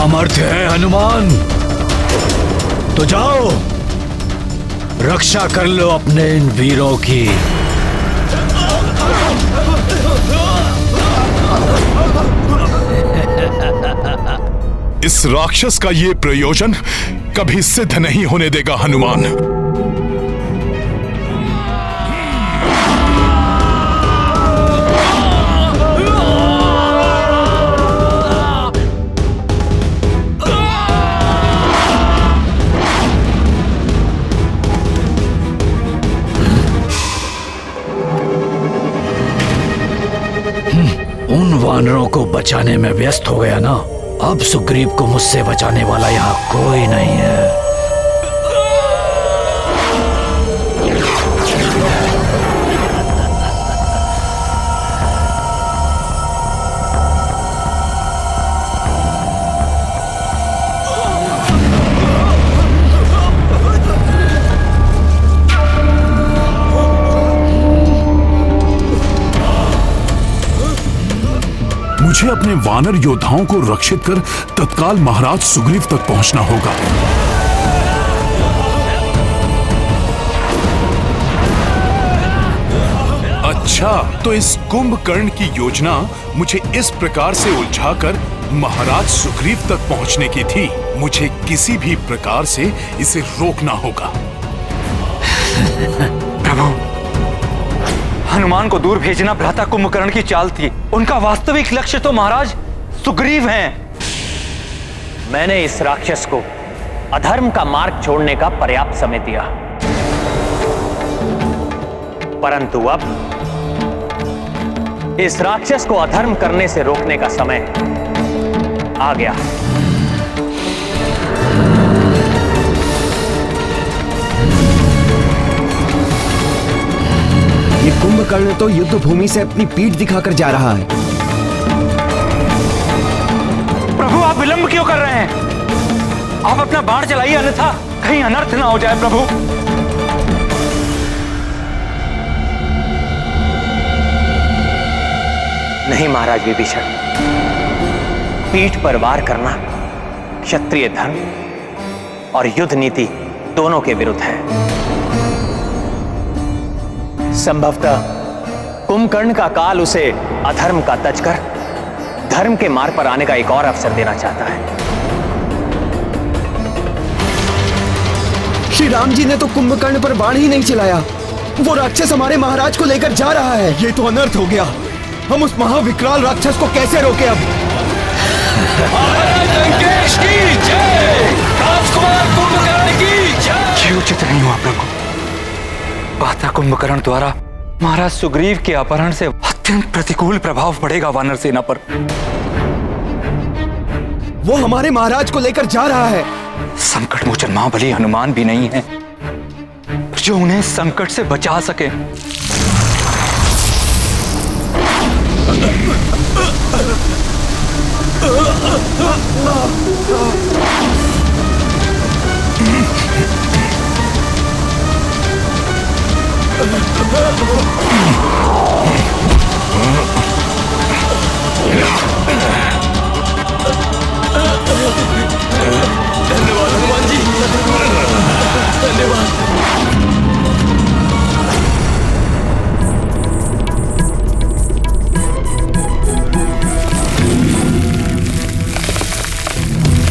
सामर्थ्य है हनुमान, तो जाओ रक्षा कर लो अपने इन वीरों की। इस राक्षस का ये प्रयोजन कभी सिद्ध नहीं होने देगा हनुमान। उन वानरों को बचाने में व्यस्त हो गया ना, अब सुग्रीव को मुझसे बचाने वाला यहाँ कोई नहीं है। मुझे अपने वानर योद्धाओं को रक्षित कर तत्काल महाराज सुग्रीव तक पहुंचना होगा। अच्छा, तो इस कुंभकर्ण की योजना मुझे इस प्रकार से उलझाकर महाराज सुग्रीव तक पहुंचने की थी। मुझे किसी भी प्रकार से इसे रोकना होगा। प्रभु, हनुमान को दूर भेजना भ्राता कुंभकर्ण की चाल थी। उनका वास्तविक लक्ष्य तो महाराज सुग्रीव हैं। मैंने इस राक्षस को अधर्म का मार्ग छोड़ने का पर्याप्त समय दिया, परंतु अब इस राक्षस को अधर्म करने से रोकने का समय आ गया। ये कुंभकर्ण तो युद्ध भूमि से अपनी पीठ दिखाकर जा रहा है। प्रभु, आप विलंब क्यों कर रहे हैं? आप अपना बाण चलाइए, अन्यथा कहीं अनर्थ ना हो जाए। प्रभु, नहीं महाराज विभीषण, पीठ पर वार करना क्षत्रिय धर्म और युद्ध नीति दोनों के विरुद्ध है। संभवतः कुंभकर्ण का काल उसे अधर्म का तज कर धर्म के मार्ग पर आने का एक और अवसर देना चाहता है। श्री राम जी ने तो कुंभकर्ण पर बाण ही नहीं चलाया। वो राक्षस हमारे महाराज को लेकर जा रहा है। ये तो अनर्थ हो गया। हम उस महाविकराल राक्षस को कैसे रोके अब? लंकेश की जय, राजकुमार कुंभकर्ण की जय। ये उचित नहीं हुआ प्रभु। भ्राता कुंभकर्ण द्वारा महाराज सुग्रीव के अपहरण से अत्यंत प्रतिकूल प्रभाव पड़ेगा वानर सेना पर। वो हमारे महाराज को लेकर जा रहा है। संकट मोचन महाबली हनुमान भी नहीं है जो उन्हें संकट से बचा सके। धन्यवाद हनुमान जी, धन्यवाद।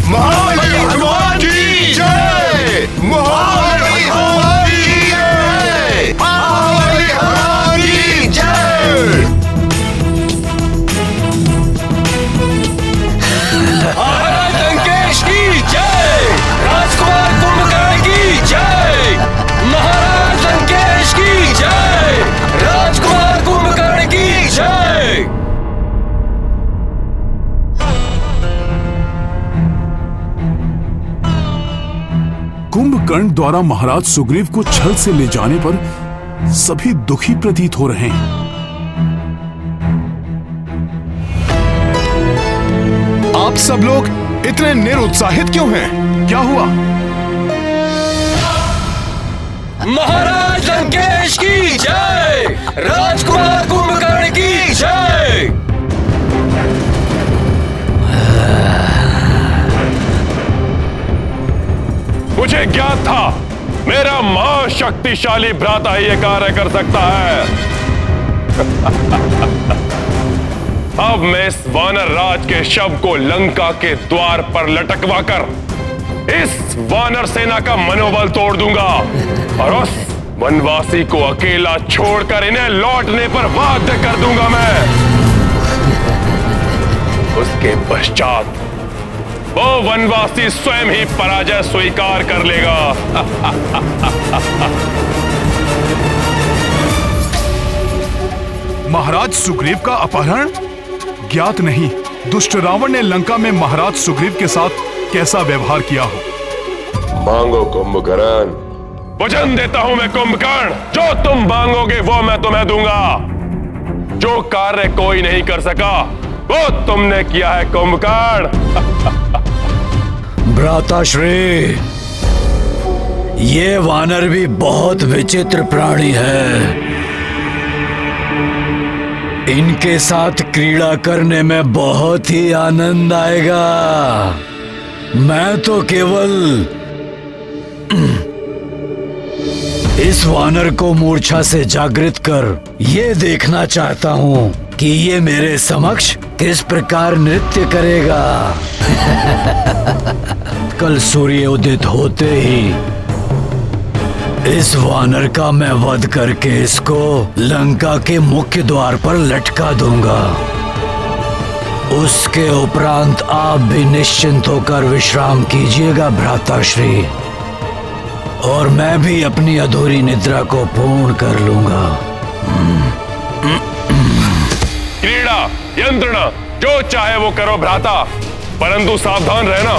महाबली हनुमान की जय, महाबली हनुमान की जय, महाबली हनुमान की जय। महाराज लंकेश की जय, राजकुमार कुंभकर्ण की जय। महाराज लंकेश की जय, राजकुमार कुंभकर्ण की जय। कुंभकर्ण द्वारा महाराज सुग्रीव को छल से ले जाने पर सभी दुखी प्रतीत हो रहे हैं। आप सब लोग इतने निरुत्साहित क्यों हैं? क्या हुआ? महाराज लंकेश की जय, राजकुमार कुंभकर्ण की जय। मेरा महाशक्तिशाली भ्राता ही यह कार्य कर सकता है। अब मैं इस वानर राज के शव को लंका के द्वार पर लटकवा कर इस वानर सेना का मनोबल तोड़ दूंगा और उस वनवासी को अकेला छोड़कर इन्हें लौटने पर बाध्य कर दूंगा मैं। उसके पश्चात वो वनवासी स्वयं ही पराजय स्वीकार कर लेगा। महाराज सुग्रीव का अपहरण? ज्ञात नहीं दुष्ट रावण ने लंका में महाराज सुग्रीव के साथ कैसा व्यवहार किया हो। मांगो कुंभकर्ण। वचन देता हूं मैं कुंभकर्ण, जो तुम मांगोगे वो मैं तुम्हें दूंगा। जो कार्य कोई नहीं कर सका वो तुमने किया है कुंभकर्ण। भ्राताश्री, ये वानर भी बहुत विचित्र प्राणी है। इनके साथ क्रीड़ा करने में बहुत ही आनंद आएगा। मैं तो केवल इस वानर को मूर्छा से जागृत कर ये देखना चाहता हूँ कि ये मेरे समक्ष किस प्रकार नृत्य करेगा। कल सूर्य उदित होते ही इस वानर का मैं वध करके इसको लंका के मुख्य द्वार पर लटका दूंगा। उसके उपरांत आप भी निश्चिंत होकर विश्राम कीजिएगा भ्राताश्री, और मैं भी अपनी अधूरी निद्रा को पूर्ण कर लूंगा। क्रीड़ा यंत्रणा जो चाहे वो करो भ्राता, परंतु सावधान रहना।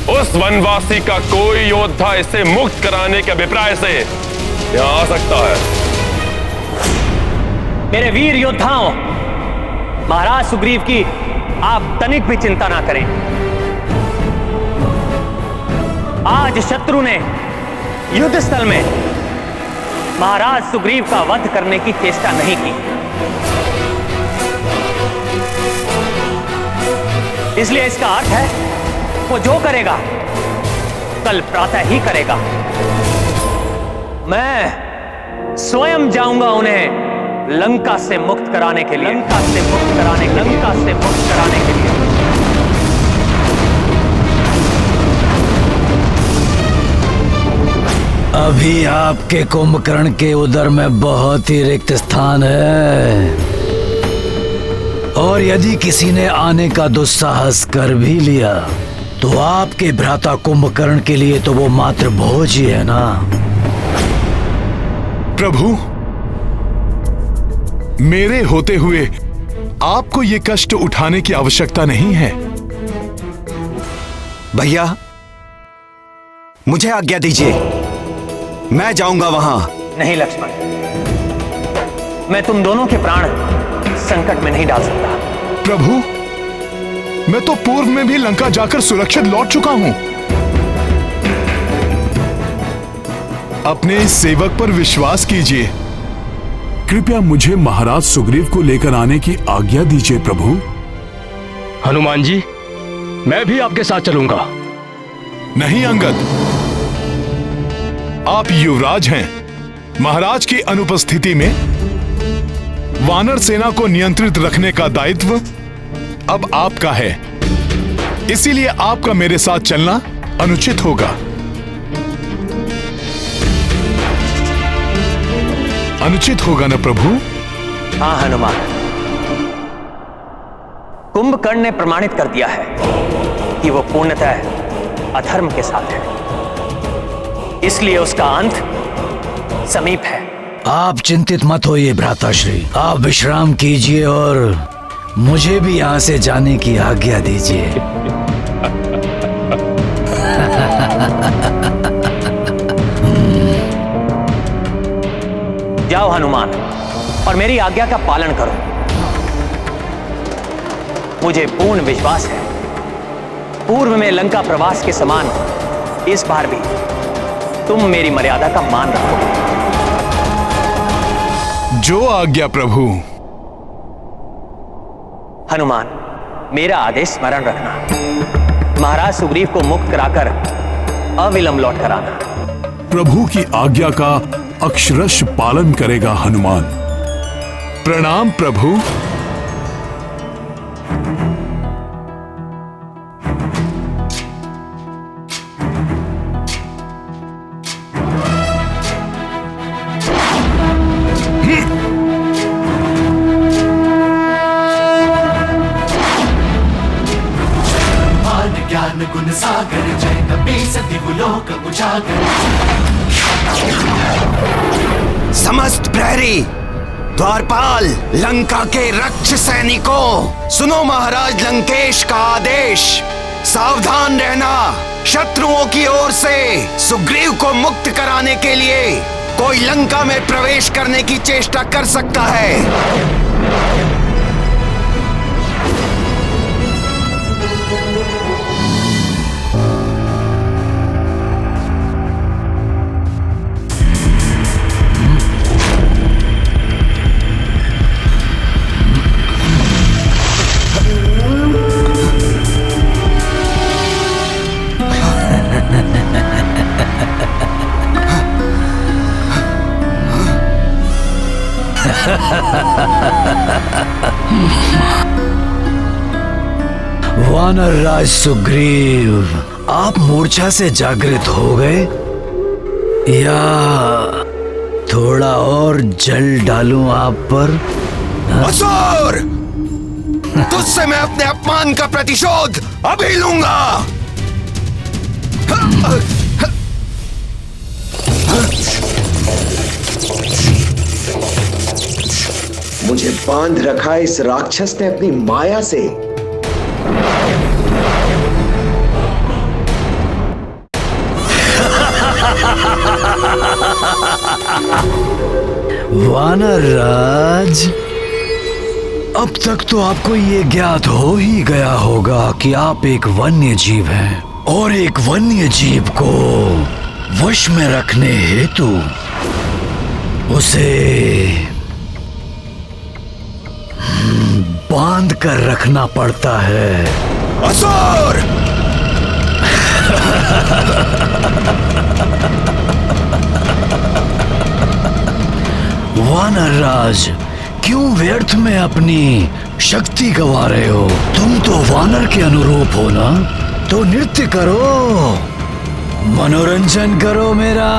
उस वनवासी का कोई योद्धा इसे मुक्त कराने के अभिप्राय से यहाँ आ सकता है। मेरे वीर योद्धाओं, महाराज सुग्रीव की आप तनिक भी चिंता ना करें। आज शत्रु ने युद्ध स्थल में महाराज सुग्रीव का वध करने की चेष्टा नहीं की, इसलिए इसका अर्थ है वो जो करेगा कल प्रातः ही करेगा। मैं स्वयं जाऊंगा उन्हें लंका से मुक्त कराने के लिए, लंका से मुक्त कराने के लिए। अभी आपके कुंभकर्ण के उदर में बहुत ही रिक्त स्थान है, और यदि किसी ने आने का दुस्साहस कर भी लिया तो आपके भ्राता कुंभकर्ण के लिए तो वो मात्र भोज ही है ना। प्रभु, मेरे होते हुए आपको ये कष्ट उठाने की आवश्यकता नहीं है। भैया, मुझे आज्ञा दीजिए, मैं जाऊंगा वहां। नहीं लक्ष्मण, मैं तुम दोनों के प्राण संकट में नहीं डाल सकता। प्रभु, मैं तो पूर्व में भी लंका जाकर सुरक्षित लौट चुका हूं। अपने इस सेवक पर विश्वास कीजिए। कृपया मुझे महाराज सुग्रीव को लेकर आने की आज्ञा दीजिए प्रभु। हनुमान जी, मैं भी आपके साथ चलूंगा। नहीं अंगद, आप युवराज हैं। महाराज की अनुपस्थिति में वानर सेना को नियंत्रित रखने का दायित्व अब आपका है, इसीलिए आपका मेरे साथ चलना अनुचित होगा। अनुचित होगा ना प्रभु? हाँ हनुमान, कुंभकर्ण ने प्रमाणित कर दिया है कि वो पूर्णतः अधर्म के साथ है, इसलिए उसका अंत समीप है। आप चिंतित मत होइए भ्राताश्री, आप विश्राम कीजिए और मुझे भी यहां से जाने की आज्ञा दीजिए। जाओ हनुमान, और मेरी आज्ञा का पालन करो। मुझे पूर्ण विश्वास है पूर्व में लंका प्रवास के समान इस बार भी तुम मेरी मर्यादा का मान रखोगे। जो आज्ञा प्रभु। हनुमान, मेरा आदेश स्मरण रखना। महाराज सुग्रीव को मुक्त कराकर अविलंब लौट कर आना। प्रभु की आज्ञा का अक्षरश पालन करेगा हनुमान। प्रणाम प्रभु। ज्ञान गुण सागर जय कपीस दिवलोक उजागर। समस्त प्रहरी, द्वारपाल, लंका के रक्ष सैनिकों, सुनो महाराज लंकेश का आदेश। सावधान रहना, शत्रुओं की ओर से सुग्रीव को मुक्त कराने के लिए कोई लंका में प्रवेश करने की चेष्टा कर सकता है। वानर राज सुग्रीव, आप मूर्छा से जागृत हो गए या थोड़ा और जल डालूं आप पर? असुर! तुझसे मैं अपने अपमान का प्रतिशोध अभी लूंगा। मुझे बांध रखा इस राक्षस ने अपनी माया से। वानर राज, अब तक तो आपको ये ज्ञात हो ही गया होगा कि आप एक वन्य जीव हैं और एक वन्य जीव को वश में रखने हेतु उसे बांध कर रखना पड़ता है। असुर! वानर राज, क्यों व्यर्थ में अपनी शक्ति गवा रहे हो? तुम तो वानर के अनुरूप हो ना, तो नृत्य करो, मनोरंजन करो मेरा।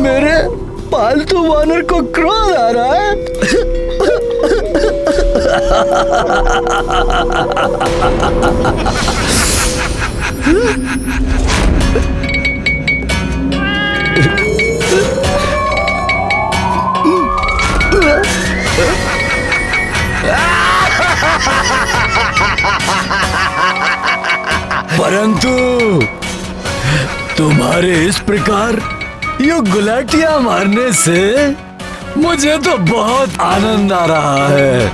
मेरे पालतू वानर को क्रोध आ रहा है। परंतु तुम्हारे इस प्रकार ये गुलाटियां मारने से मुझे तो बहुत आनंद आ रहा है।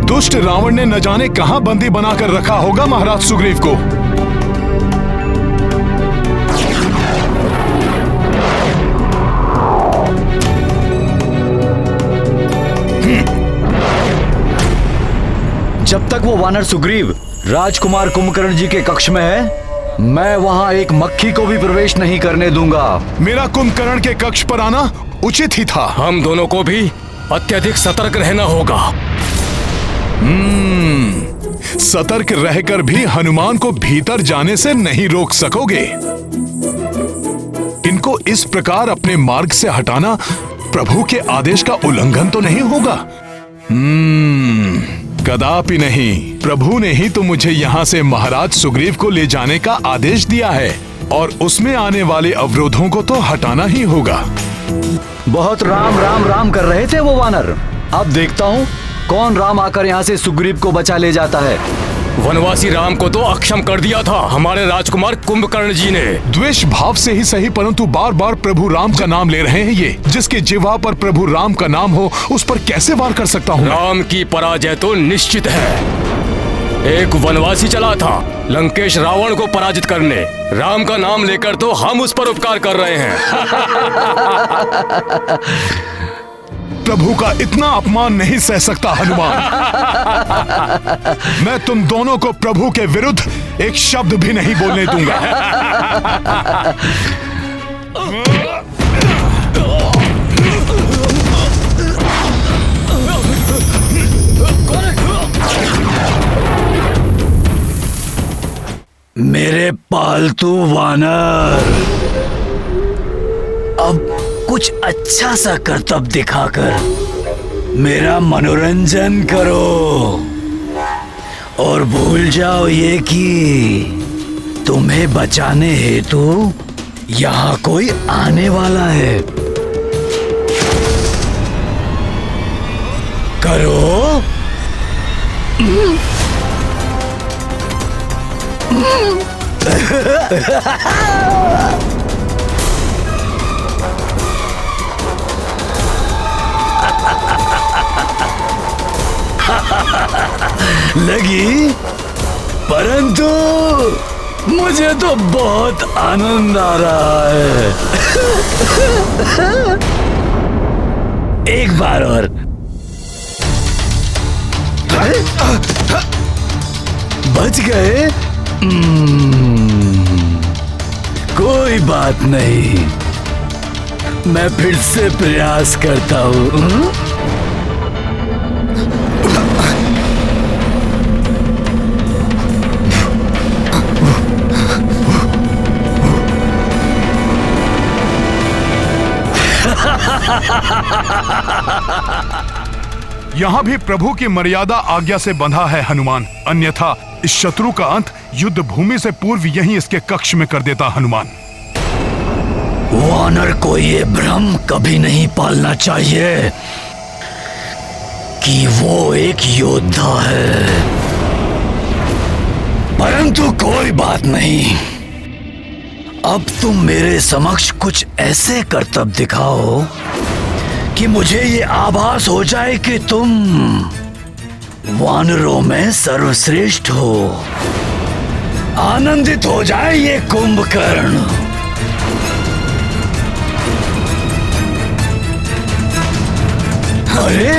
दुष्ट रावण ने न जाने कहां बंदी बनाकर रखा होगा महाराज सुग्रीव को। जब तक वो वानर सुग्रीव राजकुमार कुंभकर्ण जी के कक्ष में है, मैं वहां एक मक्खी को भी प्रवेश नहीं करने दूंगा। मेरा कुंभकर्ण के कक्ष पर आना उचित ही था। हम दोनों को भी अत्यधिक सतर्क रहना होगा। सतर्क रहकर भी हनुमान को भीतर जाने से नहीं रोक सकोगे। इनको इस प्रकार अपने मार्ग से हटाना प्रभु के आदेश का उल्लंघन तो नहीं होगा? कदापि नहीं। प्रभु ने ही तो मुझे यहाँ से महाराज सुग्रीव को ले जाने का आदेश दिया है और उसमें आने वाले अवरोधों को तो हटाना ही होगा। बहुत राम राम राम कर रहे थे वो वानर। अब देखता हूँ कौन राम आकर यहाँ से सुग्रीव को बचा ले जाता है। वनवासी राम को तो अक्षम कर दिया था हमारे राजकुमार कुंभकर्ण जी ने। द्वेष भाव से ही सही, परंतु बार बार प्रभु राम का नाम ले रहे हैं। ये जिसके जिह्वा पर प्रभु राम का नाम हो उस पर कैसे वार कर सकता हूँ? राम की पराजय तो निश्चित है। एक वनवासी चला था लंकेश रावण को पराजित करने। राम का नाम लेकर तो हम उस पर उपकार कर रहे हैं। प्रभु का इतना अपमान नहीं सह सकता हनुमान। मैं तुम दोनों को प्रभु के विरुद्ध एक शब्द भी नहीं बोलने दूंगा। मेरे पालतू वानर, अब कुछ अच्छा सा करतब दिखाकर मेरा मनोरंजन करो और भूल जाओ ये कि तुम्हें बचाने हेतु यहाँ कोई आने वाला है। करो। लगी, परंतु मुझे तो बहुत आनंद आ रहा है। एक बार और। बच गए? कोई बात नहीं, मैं फिर से प्रयास करता हूँ। यहाँ भी प्रभु की मर्यादा आज्ञा से बंधा है हनुमान, अन्यथा इस शत्रु का अंत युद्ध भूमि से पूर्व यहीं इसके कक्ष में कर देता हनुमान। वानर को ये भ्रम कभी नहीं पालना चाहिए कि वो एक योद्धा है, परंतु कोई बात नहीं। अब तुम मेरे समक्ष कुछ ऐसे करतब दिखाओ कि मुझे ये आभास हो जाए कि तुम वानरों में सर्वश्रेष्ठ हो। आनंदित हो जाए ये कुंभकर्ण। अरे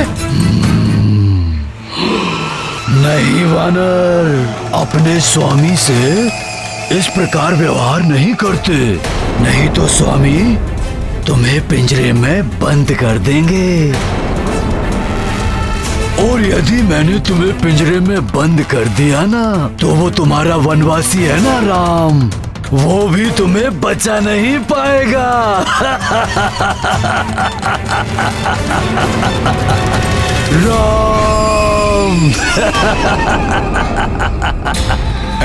नहीं वानर, अपने स्वामी से इस प्रकार व्यवहार नहीं करते, नहीं तो स्वामी तुम्हें पिंजरे में बंद कर देंगे। और यदि मैंने तुम्हें पिंजरे में बंद कर दिया ना, तो वो तुम्हारा वनवासी है ना राम, वो भी तुम्हें बचा नहीं पाएगा। राम।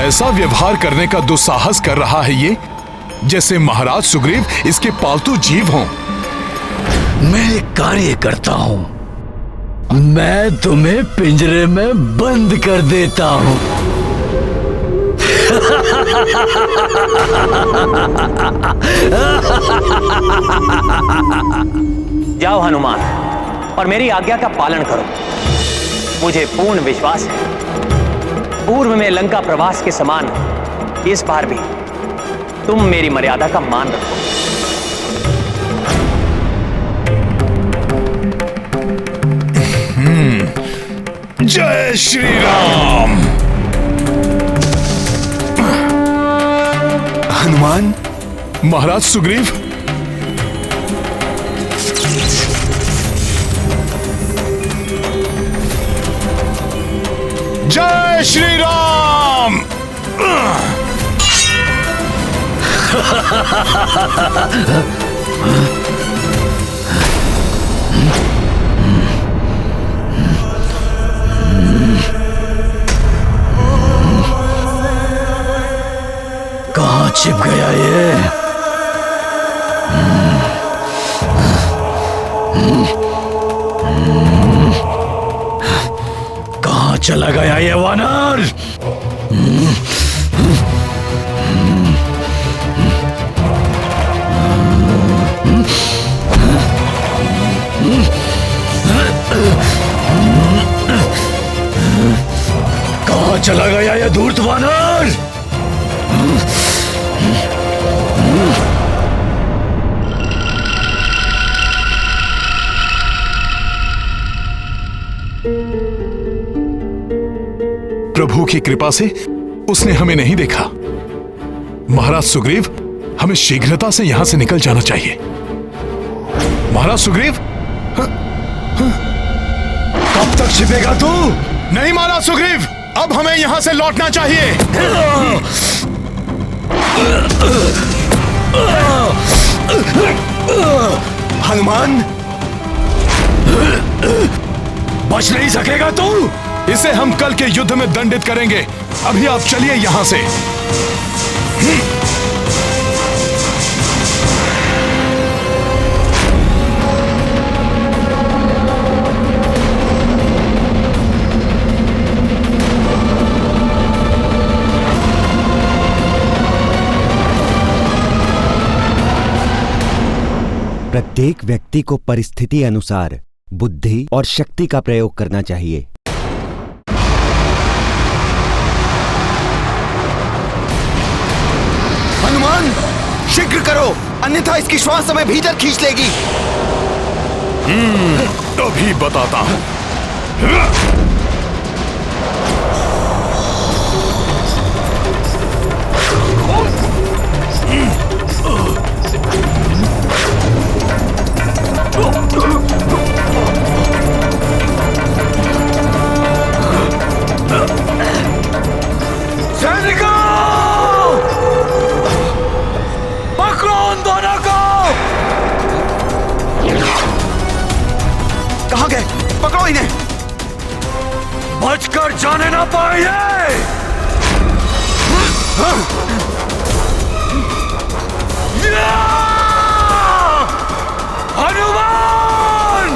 ऐसा व्यवहार करने का दुस्साहस कर रहा है ये, जैसे महाराज सुग्रीव इसके पालतू जीव हों। मैं एक कार्य करता हूँ, मैं तुम्हें पिंजरे में बंद कर देता हूँ। जाओ हनुमान और मेरी आज्ञा का पालन करो। मुझे पूर्ण विश्वास है पूर्व में लंका प्रवास के समान इस बार भी तुम मेरी मर्यादा का मान रखो। जय श्री राम। हनुमान, महाराज सुग्रीव, जय श्री राम। कहाँ छिप गया ये? कहाँ चला गया ये वानर? कहाँ चला गया ये धूर्त वानर? की कृपा से उसने हमें नहीं देखा। महाराज सुग्रीव, हमें शीघ्रता से यहां से निकल जाना चाहिए। महाराज सुग्रीव, कब तक छिपेगा तू? नहीं महाराज सुग्रीव, अब हमें यहां से लौटना चाहिए। हनुमान, बच नहीं सकेगा तू। इसे हम कल के युद्ध में दंडित करेंगे। अभी आप चलिए यहां से। प्रत्येक व्यक्ति को परिस्थिति अनुसार बुद्धि और शक्ति का प्रयोग करना चाहिए। हनुमान, शीघ्र करो, अन्यथा इसकी श्वास हमें भीतर खींच लेगी। अभी बताता हूं। पकड़ो उन दोनों को। कहां गए? पकड़ो इन्हें। बचकर जाने ना पाए। हनुमान!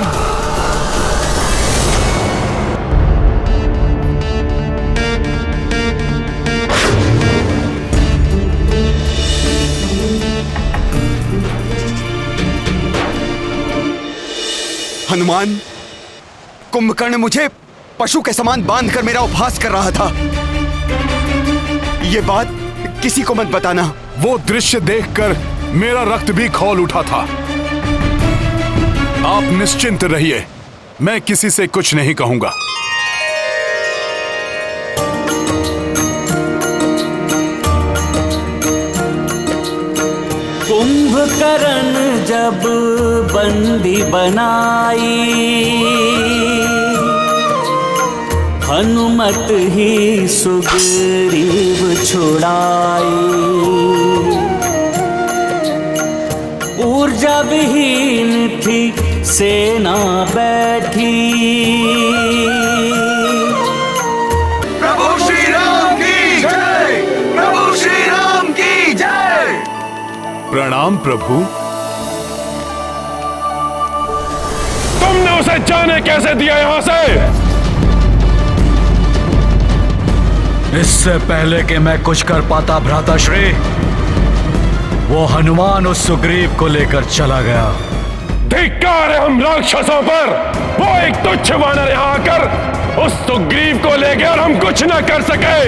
हनुमान, कुंभकर्ण मुझे पशु के समान बांधकर मेरा उपहास कर रहा था। ये बात किसी को मत बताना। वो दृश्य देखकर मेरा रक्त भी खौल उठा था। आप निश्चिंत रहिए, मैं किसी से कुछ नहीं कहूंगा। कुंभकर्ण जब बंदी बनाई, हनुमत ही सुग्रीव छुड़ाई। ऊर्जा विहीन थी सेना बैठी, प्रभु श्री राम की जय! प्रभु श्री राम की जय! प्रणाम प्रभु। तुमने उसे जाने कैसे दिया यहां से? इससे पहले कि मैं कुछ कर पाता भ्राताश्री, वो हनुमान उस सुग्रीव को लेकर चला गया। धिक्कार है हम राक्षसों पर। वो एक तुच्छ वानर यहां आकर उस सुग्रीव को ले गया और हम कुछ न कर सके।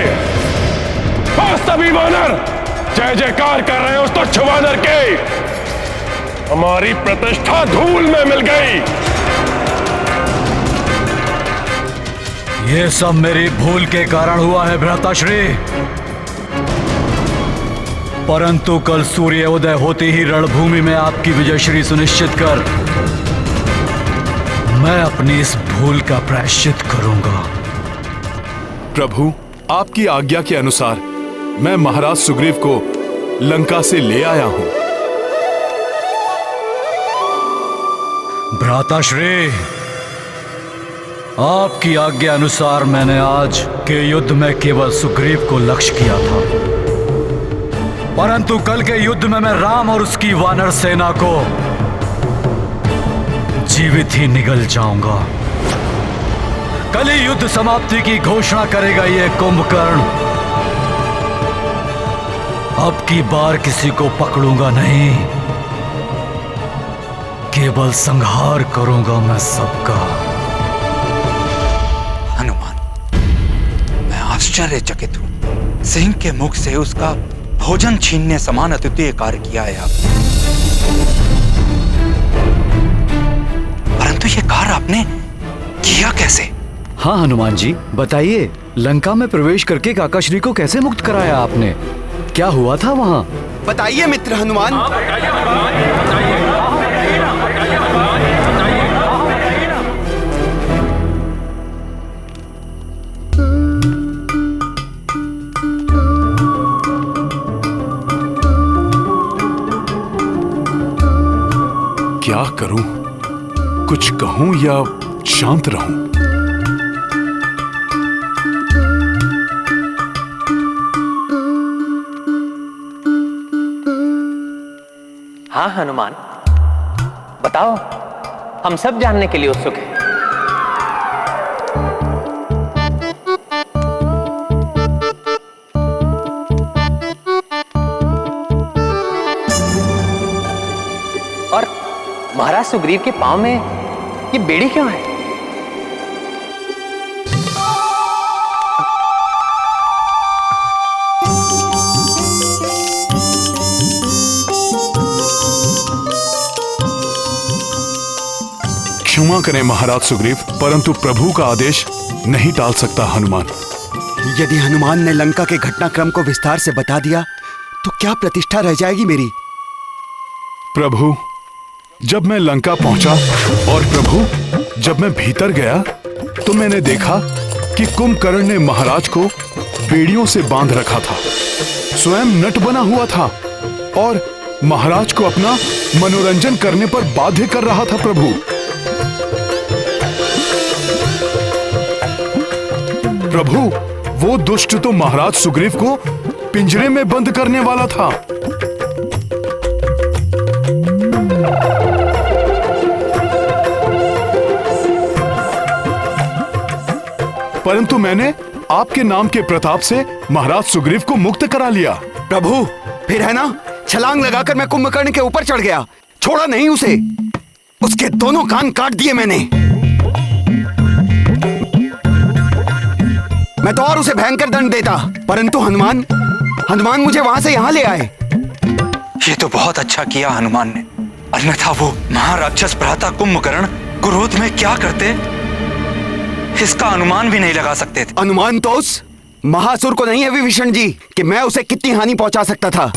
बस सभी वानर जय जयकार कर रहे हैं उस तुच्छ वानर के। हमारी प्रतिष्ठा धूल में मिल गई। ये सब मेरी भूल के कारण हुआ है भ्राताश्री, परंतु कल सूर्य उदय होते ही रणभूमि में आपकी विजयश्री सुनिश्चित कर मैं अपनी इस भूल का प्रायश्चित करूंगा। प्रभु, आपकी आज्ञा के अनुसार मैं महाराज सुग्रीव को लंका से ले आया हूं। भ्राताश्री, आपकी आज्ञा अनुसार मैंने आज के युद्ध में केवल सुग्रीव को लक्ष्य किया था, परंतु कल के युद्ध में मैं राम और उसकी वानर सेना को जीवित ही निगल जाऊंगा। कल ही युद्ध समाप्ति की घोषणा करेगा ये कुंभकर्ण। अब की बार किसी को पकड़ूंगा नहीं, केवल संहार करूंगा मैं सबका। हनुमान, मैं आश्चर्यचकित हूं। सिंह के मुख से उसका भोजन छीनने समान अद्वितीय कार्य किया है आपने, परंतु यह कार्य आपने किया कैसे? हाँ हनुमान जी, बताइए, लंका में प्रवेश करके काकाश्री को कैसे मुक्त कराया आपने? क्या हुआ था वहाँ? बताइए मित्र हनुमान। क्या करूं? कुछ कहूं या शांत रहूं? हाँ हनुमान, बताओ, हम सब जानने के लिए उत्सुक हैं। और महाराज सुग्रीव के पांव में ये बेड़ी क्यों है? क्षमा करें महाराज सुग्रीव, परंतु प्रभु का आदेश नहीं टाल सकता हनुमान। यदि हनुमान ने लंका के घटनाक्रम को विस्तार से बता दिया तो क्या प्रतिष्ठा रह जाएगी मेरी? प्रभु, जब मैं लंका पहुंचा और प्रभु जब मैं भीतर गया तो मैंने देखा कि कुंभकर्ण ने महाराज को बेड़ियों से बांध रखा था, स्वयं नट बना हुआ था और महाराज को अपना मनोरंजन करने पर बाध्य कर रहा था। प्रभु, प्रभु, वो दुष्ट तो महाराज सुग्रीव को पिंजरे में बंद करने वाला था। परंतु मैंने आपके नाम के प्रताप से महाराज सुग्रीव को मुक्त करा लिया। प्रभु, फिर है ना, छलांग लगाकर मैं कुंभकर्ण के ऊपर चढ़ गया, छोड़ा नहीं उसे। उसके दोनों कान काट दिए मैंने। मैं तो और उसे भयंकर दंड देता, परंतु हनुमान मुझे वहां से यहां ले आए। ये तो बहुत अच्छा किया हनुमान ने, अन्यथा वो महाराक्षस भ्राता कुंभकर्ण क्रोध में क्या करते इसका अनुमान भी नहीं लगा सकते थे। अनुमान तो उस महासुर को नहीं है विभीषण जी कि मैं उसे कितनी हानि पहुंचा सकता था।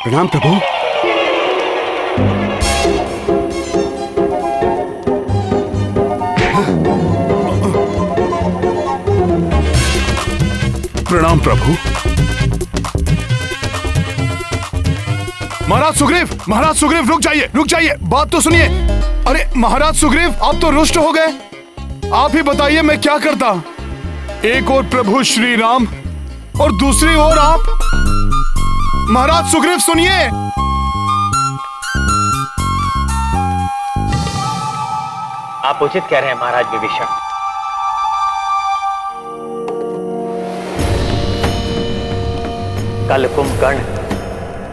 प्रणाम प्रभु। प्रणाम प्रभु। महाराज सुग्रीव रुक जाइए, बात तो सुनिए। अरे महाराज सुग्रीव, आप तो रुष्ट हो गए। आप ही बताइए मैं क्या करता। एक और प्रभु श्री राम और दूसरी ओर आप। महाराज सुग्रीव सुनिए। आप उचित कह रहे हैं महाराज विभीषण। कल कुंभकर्ण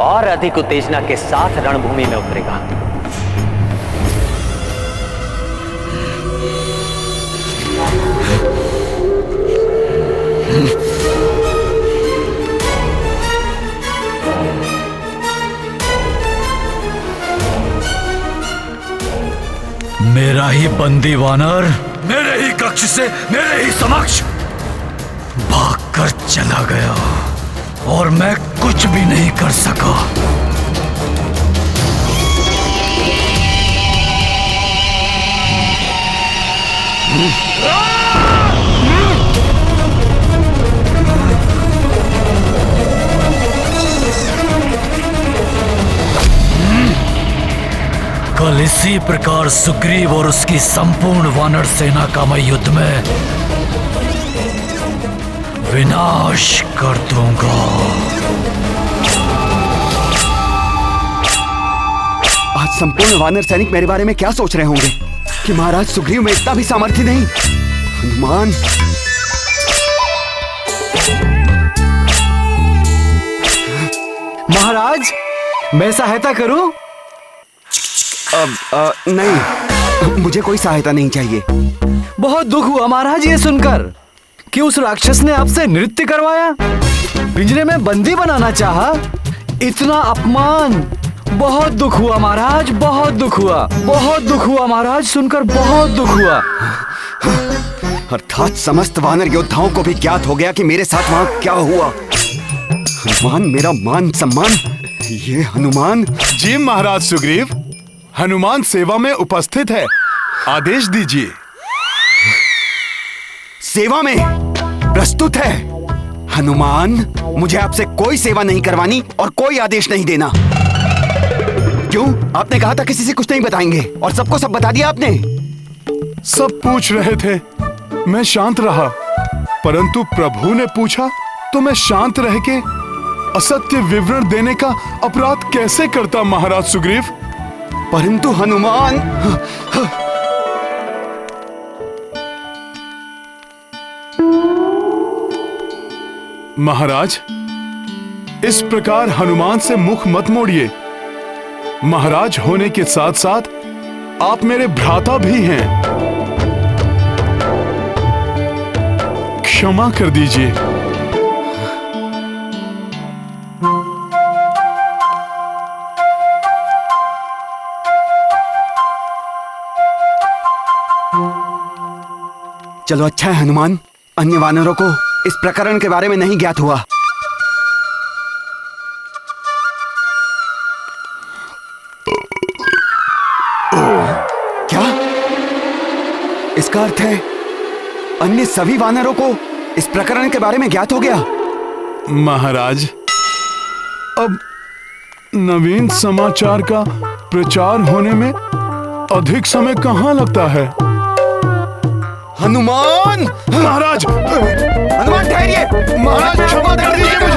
और अधिक उत्तेजना के साथ रणभूमि में उतरेगा। मेरा ही बंदी वानर मेरे ही कक्ष से मेरे ही समक्ष भागकर चला गया और मैं कुछ भी नहीं कर सका। कल इसी प्रकार सुग्रीव और उसकी संपूर्ण वानर सेना का मैं युद्ध में विनाश कर दूंगा। आज संपूर्ण वानर सैनिक मेरे बारे में क्या सोच रहे होंगे कि महाराज सुग्रीव में इतना भी सामर्थ्य नहीं। हनुमान, महाराज, मैं सहायता करूं? नहीं, मुझे कोई सहायता नहीं चाहिए। बहुत दुख हुआ महाराज ये सुनकर कि उस राक्षस ने आपसे नृत्य करवाया, पिंजरे में बंदी बनाना चाहा। इतना अपमान बहुत दुख हुआ महाराज, बहुत दुख हुआ, बहुत दुख हुआ महाराज, सुनकर बहुत दुख हुआ। अर्थात समस्त वानर योद्धाओं को भी ज्ञात हो गया कि मेरे साथ वहां क्या हुआ। हनुमान, मेरा मान सम्मान, ये हनुमान। जी महाराज सुग्रीव, हनुमान सेवा में उपस्थित है, आदेश दीजिए। सेवा में प्रस्तुत है। हनुमान, मुझे आपसे कोई सेवा नहीं करवानी और कोई आदेश नहीं देना। क्यों? आपने कहा था किसी से कुछ नहीं बताएंगे और सबको सब बता दिया आपने। सब पूछ रहे थे, मैं शांत रहा, परंतु प्रभु ने पूछा तो मैं शांत रह के असत्य विवरण देने का अपराध कैसे करता महाराज सुग्रीव। परंतु हनुमान, महाराज, इस प्रकार हनुमान से मुख मत मोड़िए। महाराज होने के साथ साथ आप मेरे भ्राता भी हैं। क्षमा कर दीजिए। चलो अच्छा है हनुमान, अन्य वानरों को इस प्रकरण के बारे में नहीं ज्ञात हुआ। क्या? इसका अर्थ है अन्य सभी वानरों को इस प्रकरण के बारे में ज्ञात हो गया। महाराज, अब नवीन समाचार का प्रचार होने में अधिक समय कहाँ लगता है। हनुमान! महाराज! हनुमान ठहरिए! महाराज क्षमा कर दीजिए मुझे,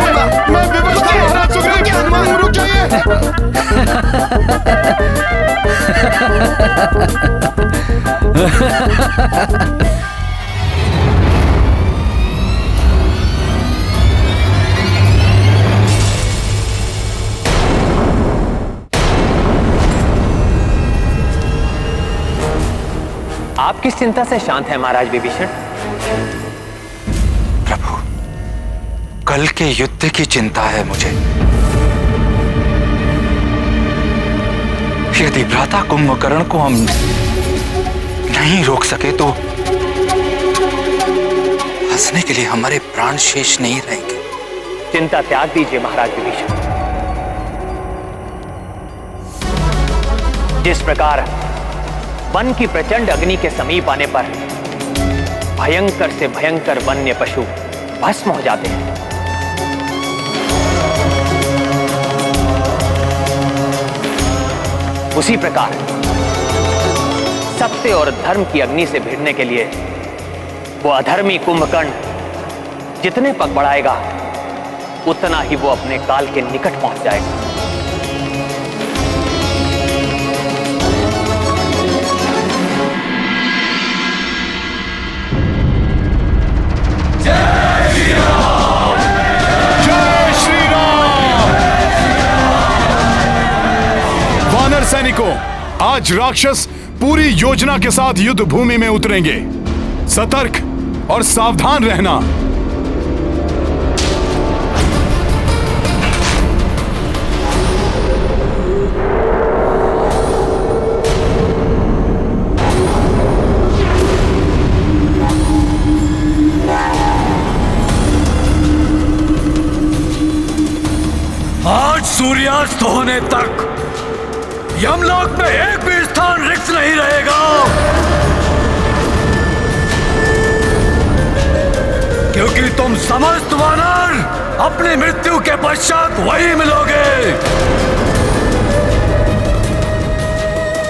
मैं विवश था महाराज सुग्रीव। हनुमान रुक जाइए। आप किस चिंता से शांत हैं महाराज विभीषण? प्रभु, कल के युद्ध की चिंता है मुझे। यदि भ्राता कुंभकर्ण को हम नहीं रोक सके तो हंसने के लिए हमारे प्राण शेष नहीं रहेंगे। चिंता त्याग दीजिए महाराज विभीषण। जिस प्रकार वन की प्रचंड अग्नि के समीप आने पर भयंकर से भयंकर वन्य पशु भस्म हो जाते हैं, उसी प्रकार सत्य और धर्म की अग्नि से भिड़ने के लिए वो अधर्मी कुंभकर्ण जितने पग बढ़ाएगा उतना ही वो अपने काल के निकट पहुंच जाएगा। सैनिकों, आज राक्षस पूरी योजना के साथ युद्ध भूमि में उतरेंगे। सतर्क और सावधान रहना। आज सूर्यास्त होने तक यमलोक में एक भी स्थान रिक्त नहीं रहेगा, क्योंकि तुम समस्त वानर अपनी मृत्यु के पश्चात वही मिलोगे।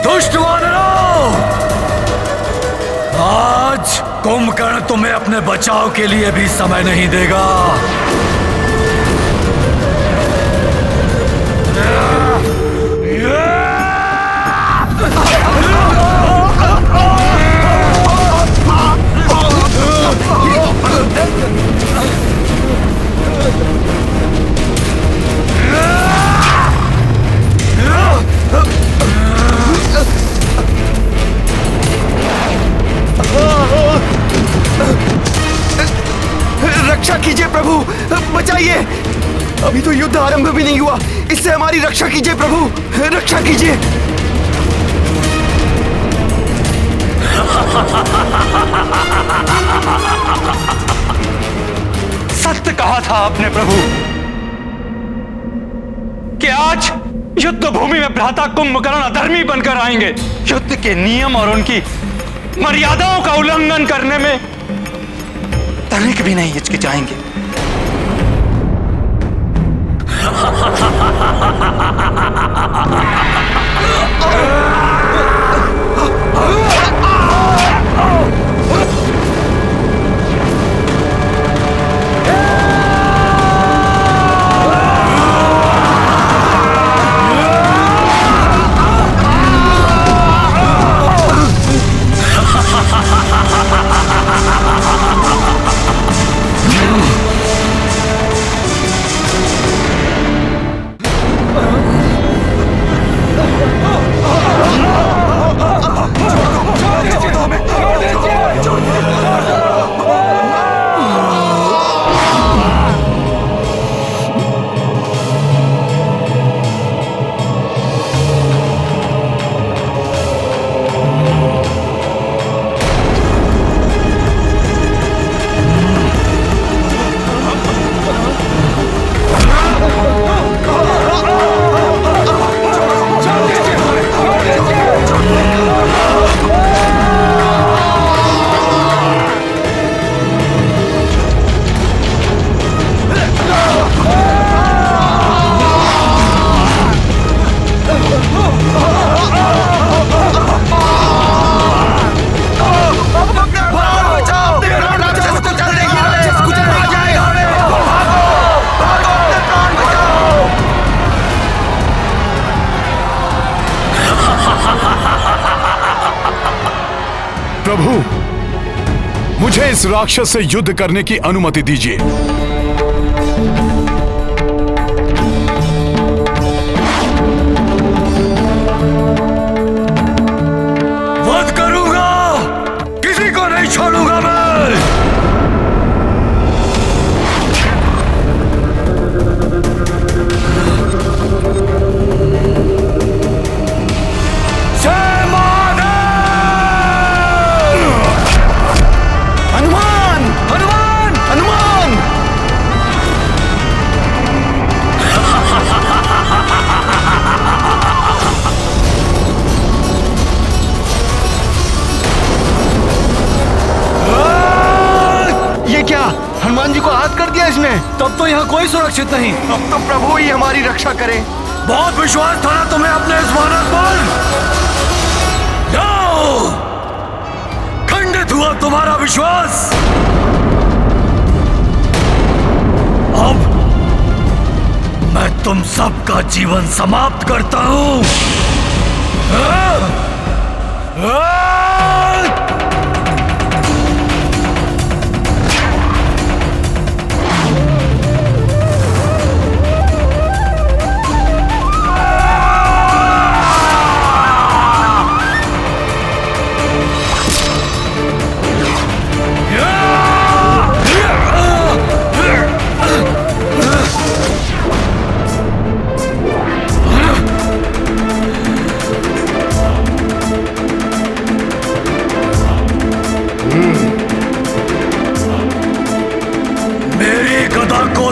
दुष्ट वानरों, आज कुंभकर्ण तुम्हें अपने बचाव के लिए भी समय नहीं देगा। रक्षा कीजिए प्रभु, बचाइए। अभी तो युद्ध आरंभ भी नहीं हुआ, इससे हमारी रक्षा कीजिए प्रभु, रक्षा कीजिए। सत्य कहा था आपने प्रभु कि आज युद्ध भूमि में भ्राता कुंभकर्ण अधर्मी बनकर आएंगे। युद्ध के नियम और उनकी मर्यादाओं का उल्लंघन करने में तनिक भी नहीं हिचकिचाएंगे। प्रभु, मुझे इस राक्षस से युद्ध करने की अनुमति दीजिए। वध करूंगा, किसी को नहीं छोड़ूंगा मैं। हनुमान जी को हाथ कर दिया इसने। तब तो यहाँ कोई सुरक्षित नहीं। अब तो प्रभु ही हमारी रक्षा करे। बहुत विश्वास था ना तुम्हें अपने इस वानर पर। जाओ, खंडित हुआ तुम्हारा विश्वास। अब मैं तुम सबका जीवन समाप्त करता हूं।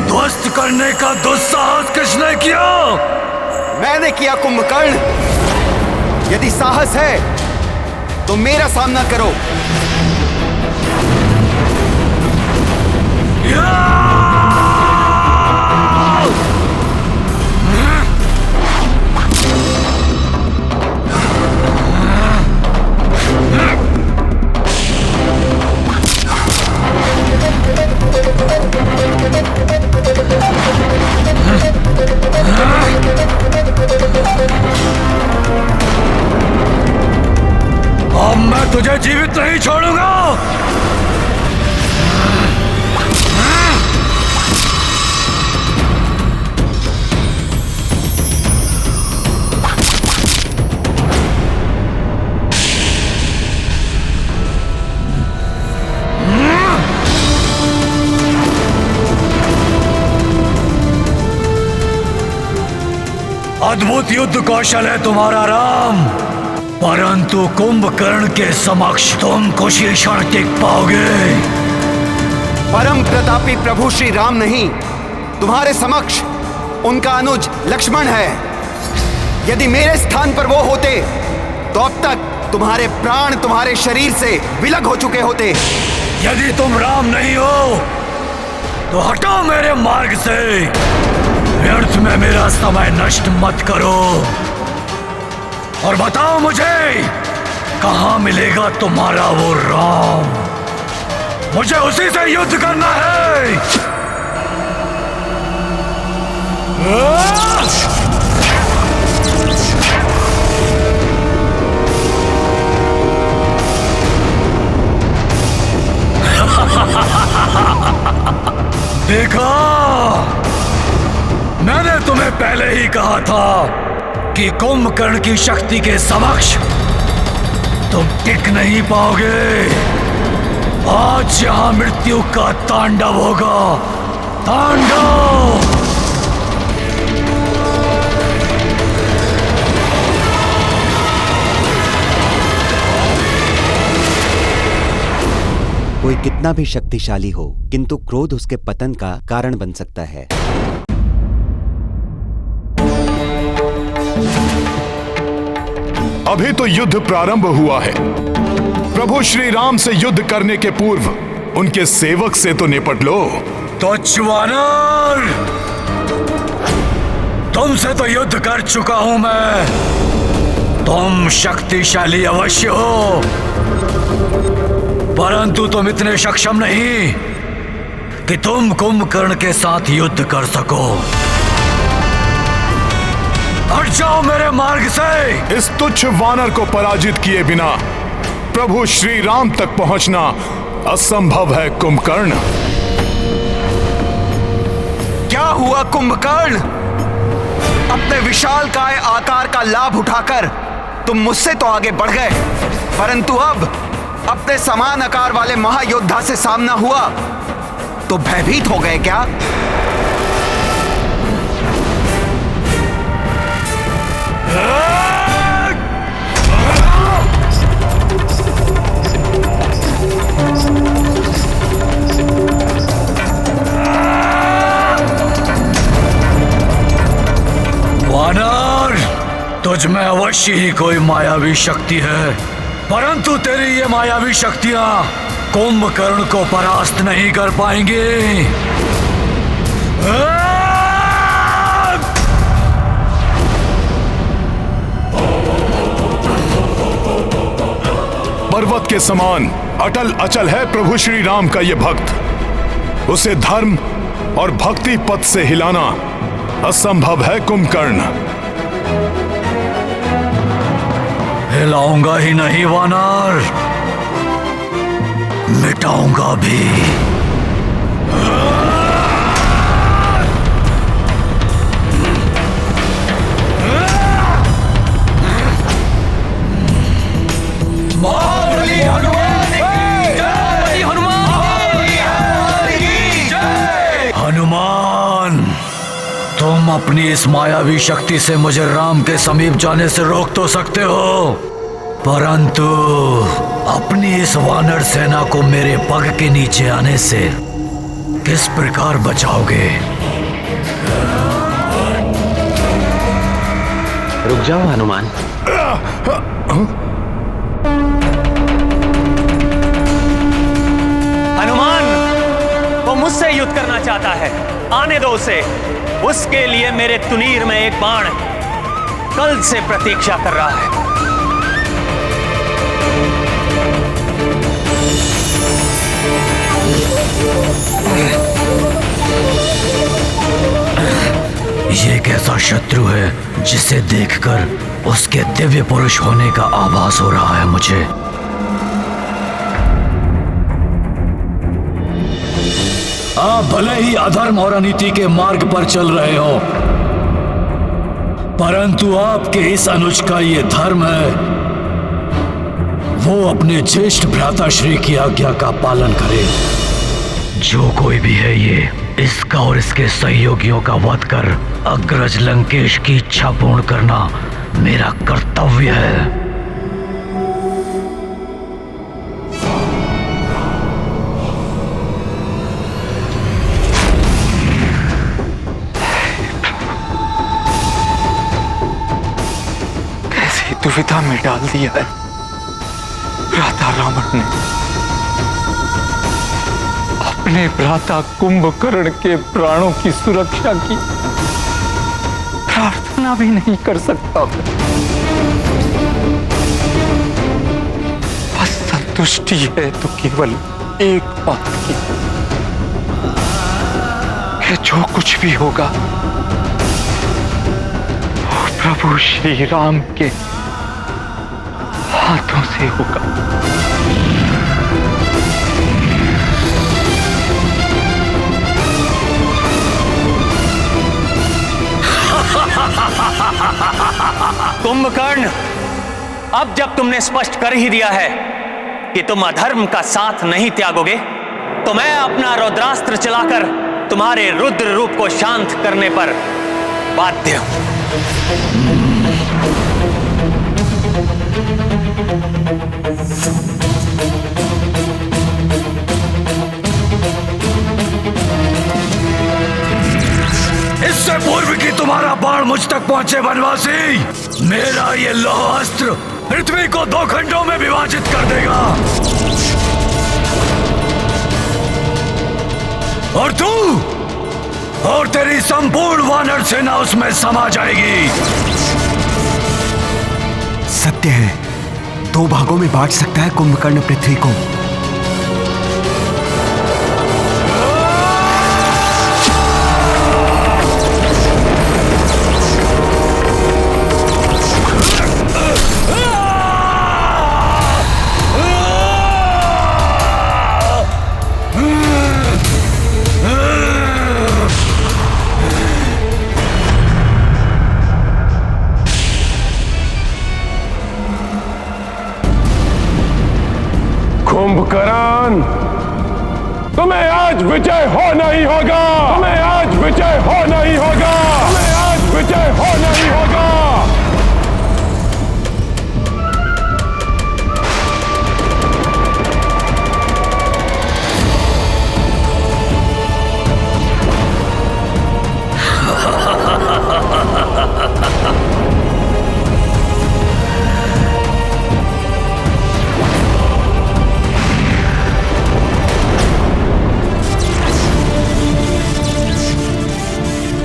ध्वस्त करने का दुस्साहस किसने किया? मैंने किया कुंभकर्ण। यदि साहस है तो मेरा सामना करो। अब मैं तुझे जीवित नहीं छोड़ूंगा। अद्भुत युद्ध कौशल है तुम्हारा राम, परंतु कुंभकर्ण के समक्ष तुम कुछ ही क्षण टिक पाओगे। परम प्रतापी प्रभु श्री राम नहीं, तुम्हारे समक्ष उनका अनुज लक्ष्मण है। यदि मेरे स्थान पर वो होते तो अब तक तुम्हारे प्राण तुम्हारे शरीर से विलग हो चुके होते। यदि तुम राम नहीं हो तो हटो मेरे मार्ग से, व्यर्थ में मेरा समय नष्ट मत करो। और बताओ मुझे कहां मिलेगा तुम्हारा वो राम, मुझे उसी से युद्ध करना है। देखा, मैंने तुम्हें पहले ही कहा था कि कुंभकर्ण की शक्ति के समक्ष तुम टिक नहीं पाओगे। आज यहां मृत्यु का तांडव होगा, तांडव। कोई कितना भी शक्तिशाली हो, किंतु क्रोध उसके पतन का कारण बन सकता है। अभी तो युद्ध प्रारंभ हुआ है। प्रभु श्री राम से युद्ध करने के पूर्व उनके सेवक से तो निपट लो। तुच्छ वानर, तुमसे तो युद्ध कर चुका हूं मैं। तुम शक्तिशाली अवश्य हो, परंतु तुम इतने सक्षम नहीं कि तुम कुंभकर्ण के साथ युद्ध कर सको। हट जाओ मेरे मार्ग से। इस तुच्छ वानर को पराजित किए बिना प्रभु श्री राम तक पहुंचना असंभव है कुंभकर्ण। क्या हुआ कुंभकर्ण? अपने विशालकाय आकार का लाभ उठाकर तुम मुझसे तो आगे बढ़ गए, परंतु अब अपने समान आकार वाले महायोद्धा से सामना हुआ तो भयभीत हो गए क्या? वानर, तुझ में अवश्य ही कोई मायावी शक्ति है, परंतु तेरी ये मायावी शक्तियां कुंभकर्ण को परास्त नहीं कर पाएंगी। पर्वत के समान अटल अचल है प्रभु श्री राम का ये भक्त। उसे धर्म और भक्ति पथ से हिलाना असंभव है कुंभकर्ण। हिलाऊंगा ही नहीं वानर, मिटाऊंगा भी। हनुमान, तुम अपनी इस मायावी शक्ति से मुझे राम के समीप जाने से रोक तो सकते हो, परंतु अपनी इस वानर सेना को मेरे पग के नीचे आने से किस प्रकार बचाओगे? रुक जाओ हनुमान। हनुमान, वो मुझसे युद्ध करना चाहता है, आने दो उसे। उसके लिए मेरे तुनीर में एक बाण कल से प्रतीक्षा कर रहा है। ये कैसा शत्रु है जिसे देखकर उसके दिव्य पुरुष होने का आभास हो रहा है मुझे। आप भले ही अधर्म और अनीति के मार्ग पर चल रहे हो, परंतु आपके इस अनुज का ये धर्म है, वो अपने ज्येष्ठ भ्राता श्री की आज्ञा का पालन करे। जो कोई भी है ये, इसका और इसके सहयोगियों का वध कर अग्रज लंकेश की इच्छा पूर्ण करना मेरा कर्तव्य है। कैसी दुविधा में डाल दिया है भ्राता रावण ने अपने भ्राता कुंभकर्ण के प्राणों की सुरक्षा की प्रार्थना भी नहीं कर सकता। बस संतुष्टि है तो केवल एक बात की कि जो कुछ भी होगा वो प्रभु श्री राम के हाथों से होगा। कुंभकर्ण, अब जब तुमने स्पष्ट कर ही दिया है कि तुम अधर्म का साथ नहीं त्यागोगे, तो मैं अपना रुद्रास्त्र चलाकर तुम्हारे रुद्र रूप को शांत करने पर बाध्य हूं। इससे पूर्व कि तुम्हारा बाण मुझ तक पहुंचे वनवासी, मेरा ये लौह अस्त्र पृथ्वी को 2 खंडों में विभाजित कर देगा और तू और तेरी संपूर्ण वानर सेना उसमें समा जाएगी। सत्य है, 2 भागों में बांट सकता है कुंभकर्ण पृथ्वी को। कुंभकर्ण, तुम्हें आज विजय होना ही होगा। तुम्हें आज विजय होना ही होगा। तुम्हें आज विजय होना ही होगा।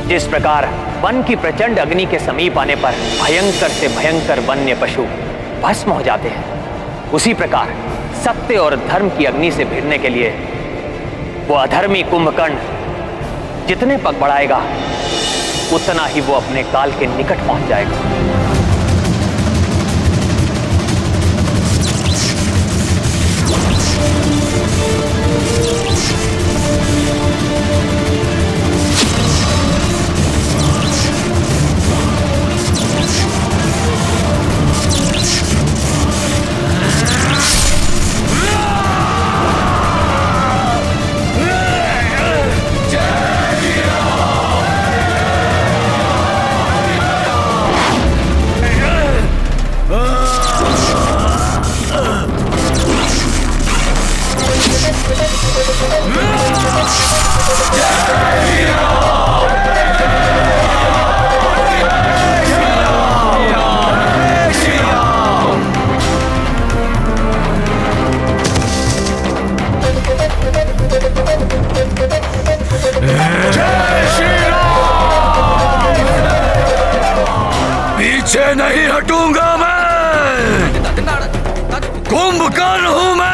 जिस प्रकार वन की प्रचंड अग्नि के समीप आने पर भयंकर से भयंकर वन्य पशु भस्म हो जाते हैं, उसी प्रकार सत्य और धर्म की अग्नि से भिड़ने के लिए वो अधर्मी कुंभकर्ण जितने पग बढ़ाएगा उतना ही वो अपने काल के निकट पहुंच जाएगा। पीछे नहीं हटूंगा मैं, कुंभकर्ण हूं मैं।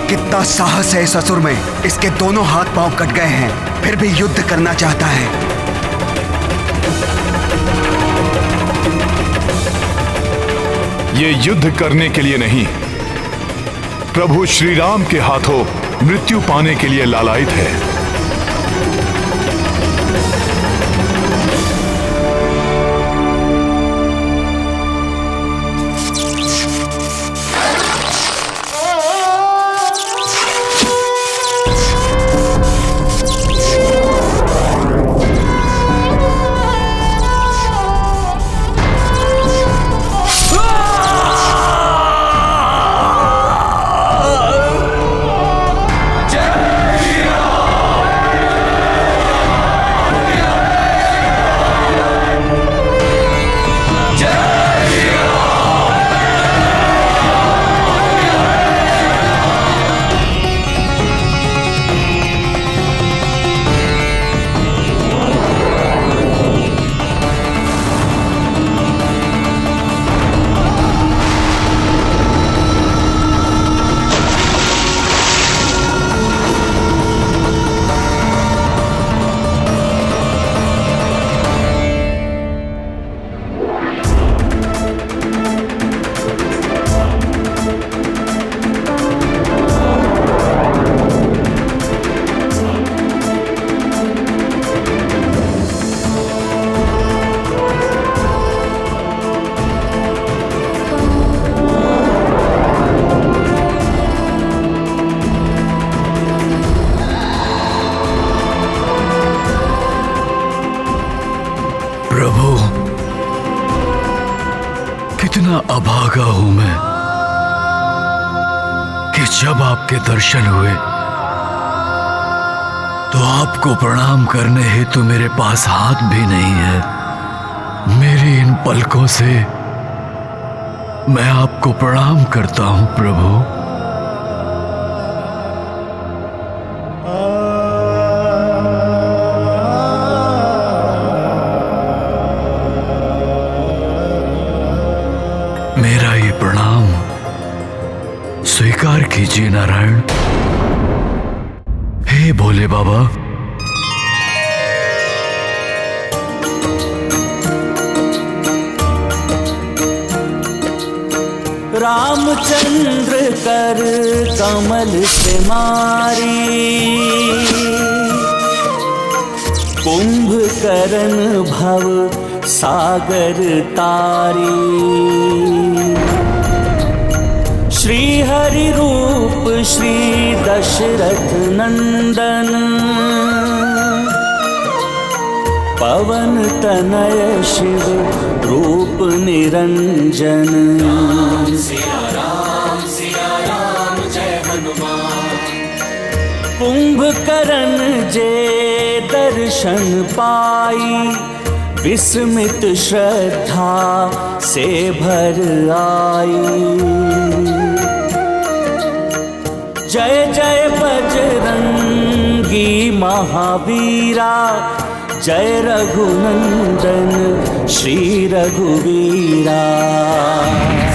कितना साहस है इस असुर में। इसके दोनों हाथ पांव कट गए हैं, फिर भी युद्ध करना चाहता है। ये युद्ध करने के लिए नहीं, प्रभु श्री राम के हाथों मृत्यु पाने के लिए लालायित है। कितना अभागा हूं मैं कि जब आपके दर्शन हुए तो आपको प्रणाम करने हेतु मेरे पास हाथ भी नहीं है। मेरी इन पलकों से मैं आपको प्रणाम करता हूं प्रभु। मेरा ये प्रणाम स्वीकार कीजिए नारायण। हे भोले बाबा, रामचंद्र कर कमल से मारी, कुंभकर्ण भव सागर तारी। श्री हरि रूप श्री दशरथ नंदन, पवन तनय शिव रूप निरंजन। सिया राम जय हनुमान। कुंभकर्ण जे दर्शन पाई, विस्मित श्रद्धा से भर आई। जय जय बजरंगी महावीरा, जय रघुनंदन श्री रघुवीरा।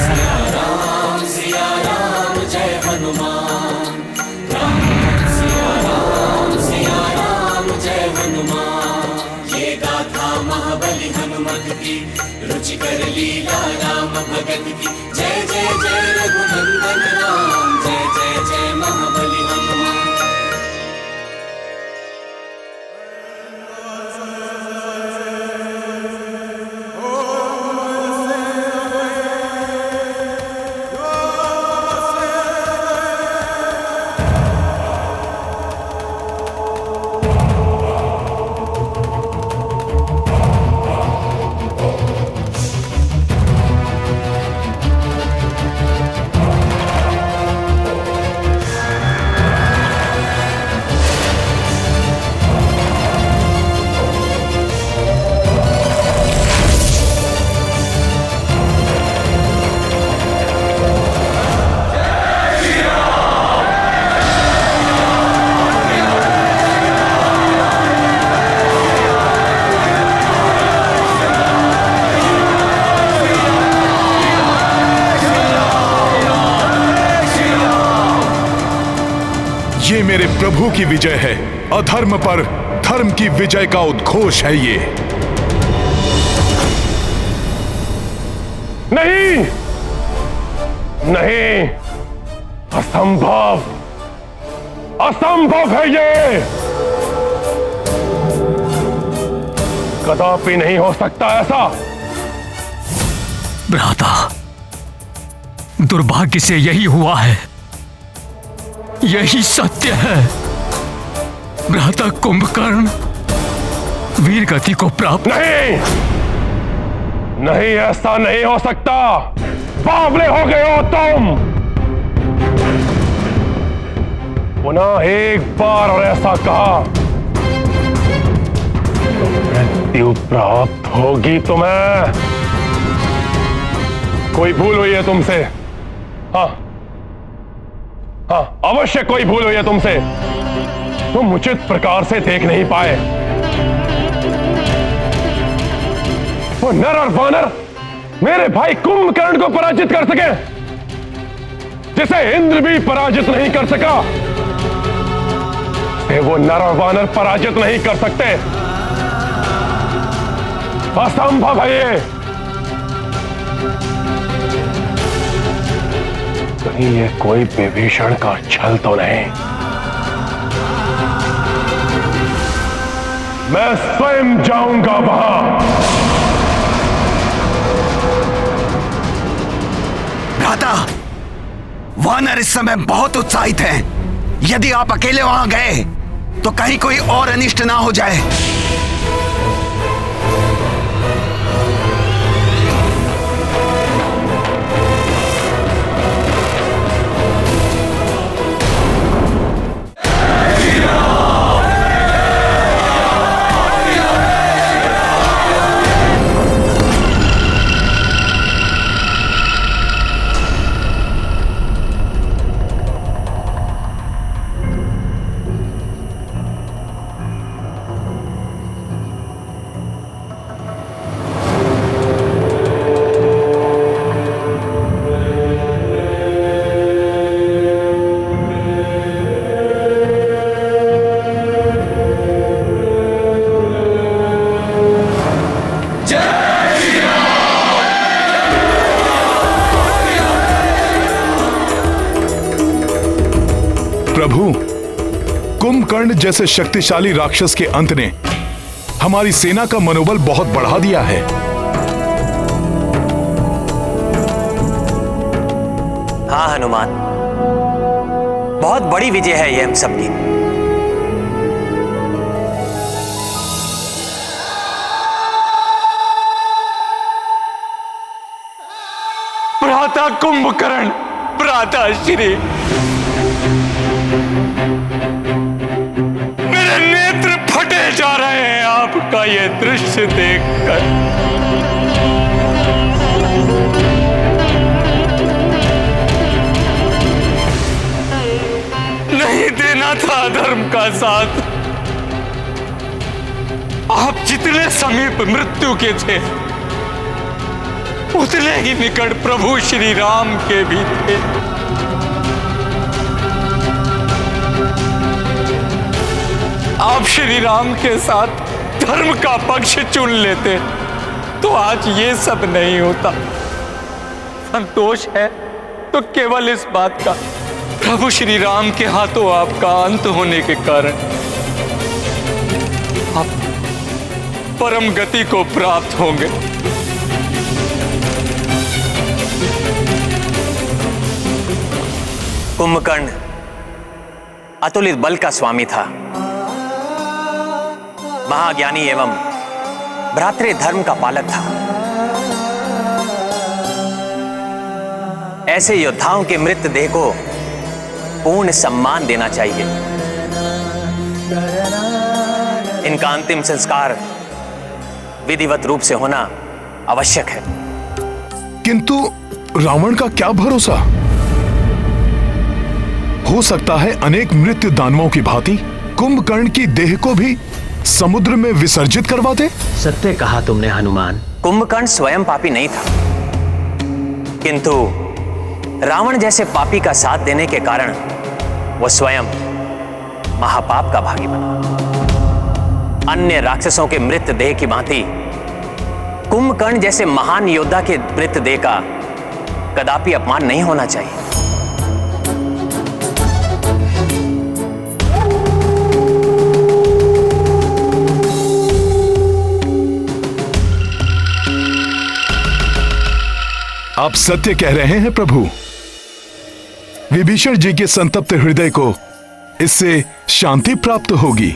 सिया राम जय हनुमान। सिया राम जय हनुमान। ये गाथा महाबली हनुमत की, रुचिकर लीला राम भगत की। जय जय जय रघुनंदन राम, जय जय जय महाबली हनुमान। ये मेरे प्रभु की विजय है। अधर्म पर धर्म की विजय का उद्घोष है ये। नहीं, नहीं, असंभव, असंभव है ये। कदापि नहीं हो सकता ऐसा। भ्राता, दुर्भाग्य से यही हुआ है, यही सत्य है। भ्राता कुंभकर्ण वीर गति को प्राप्त। नहीं, नहीं, ऐसा नहीं हो सकता। बावले हो गए हो तुम। पुनः एक बार और ऐसा कहा तो मृत्यु प्राप्त होगी तुम्हें। कोई भूल हुई है तुमसे? हाँ, हाँ, अवश्य कोई भूल हुई है तुमसे। तुम उचित प्रकार से देख नहीं पाए। वो नर और वानर मेरे भाई कुंभकर्ण को पराजित कर सके, जिसे इंद्र भी पराजित नहीं कर सका, वो नर और वानर पराजित नहीं कर सकते। असंभव है ये। कहीं ये कोई विभीषण का छल तो नहीं? मैं स्वयं जाऊंगा वहां। भ्राता, वानर इस समय बहुत उत्साहित हैं। यदि आप अकेले वहां गए तो कहीं कोई और अनिष्ट ना हो जाए। प्रभु, कुंभकर्ण जैसे शक्तिशाली राक्षस के अंत ने हमारी सेना का मनोबल बहुत बढ़ा दिया है। हाँ हनुमान, बहुत बड़ी विजय है ये हम सबकी। भ्राता कुंभकर्ण, भ्राता श्री, मेरे नेत्र फटे जा रहे हैं आपका ये दृश्य देखकर। नहीं देना था धर्म का साथ। आप जितने समीप मृत्यु के थे, उतने ही निकट प्रभु श्री राम के भी थे। आप श्री राम के साथ धर्म का पक्ष चुन लेते तो आज ये सब नहीं होता। संतोष है तो केवल इस बात का, प्रभु श्री राम के हाथों आपका अंत होने के कारण आप परम गति को प्राप्त होंगे। कुंभकर्ण अतुलित बल का स्वामी था, महाज्ञानी एवं भ्रातृ धर्म का पालक था। ऐसे योद्धाओं के मृत देह को पूर्ण सम्मान देना चाहिए। इनका अंतिम संस्कार विधिवत रूप से होना आवश्यक है। किंतु रावण का क्या भरोसा? हो सकता है अनेक मृत्यु दानवों की भांति कुंभकर्ण की देह को भी समुद्र में विसर्जित करवा दे। सत्य कहा तुमने हनुमान। कुंभकर्ण स्वयं पापी नहीं था, किंतु रावण जैसे पापी का साथ देने के कारण वो स्वयं महापाप का भागी बना। अन्य राक्षसों के मृत देह की भांति कुंभकर्ण जैसे महान योद्धा के मृत देह का कदापि अपमान नहीं होना चाहिए। आप सत्य कह रहे हैं प्रभु। विभीषण जी के संतप्त हृदय को इससे शांति प्राप्त होगी।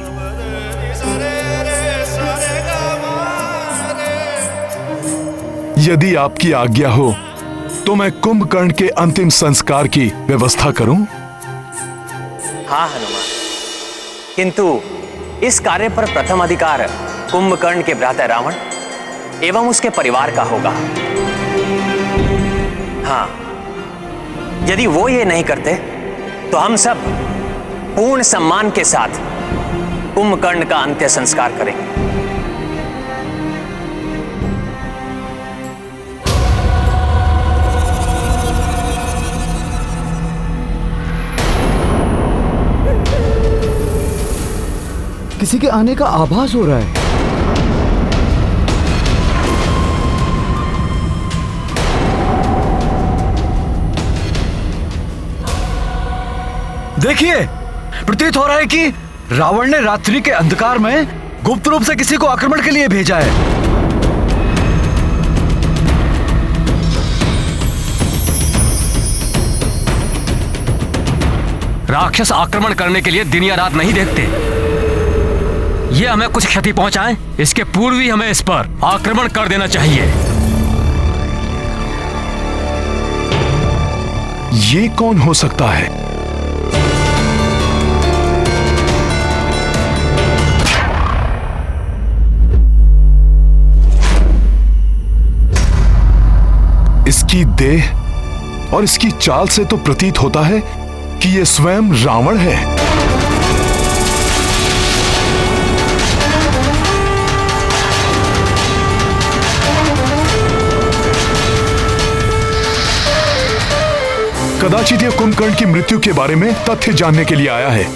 यदि आपकी आज्ञा हो तो मैं कुंभकर्ण के अंतिम संस्कार की व्यवस्था करूं? हाँ हनुमान, किंतु इस कार्य पर प्रथम अधिकार कुंभकर्ण के भ्राता रावण एवं उसके परिवार का होगा। हाँ, यदि वो ये नहीं करते तो हम सब पूर्ण सम्मान के साथ कुंभकर्ण का अंत्य संस्कार करेंगे। किसी के आने का आभास हो रहा है। देखिए, प्रतीत हो रहा है कि रावण ने रात्रि के अंधकार में गुप्त रूप से किसी को आक्रमण के लिए भेजा है। राक्षस आक्रमण करने के लिए दिन या रात नहीं देखते। ये हमें कुछ क्षति पहुंचाएं, इसके पूर्व ही हमें इस पर आक्रमण कर देना चाहिए। ये कौन हो सकता है? इसकी देह और इसकी चाल से तो प्रतीत होता है कि यह स्वयं रावण है। कदाचित यह कुंभकर्ण की मृत्यु के बारे में तथ्य जानने के लिए आया है।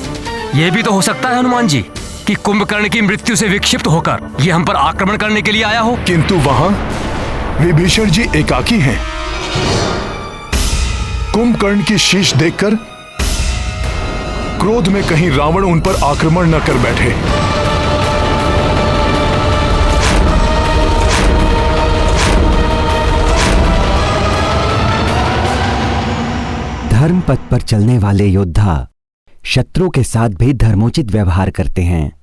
यह भी तो हो सकता है हनुमान जी कि कुंभकर्ण की मृत्यु से विक्षिप्त होकर यह हम पर आक्रमण करने के लिए आया हो। किंतु वहां विभीषण जी एकाकी हैं। कुंभकर्ण की शीश देखकर क्रोध में कहीं रावण उन पर आक्रमण न कर बैठे। धर्म पथ पर चलने वाले योद्धा शत्रु के साथ भी धर्मोचित व्यवहार करते हैं।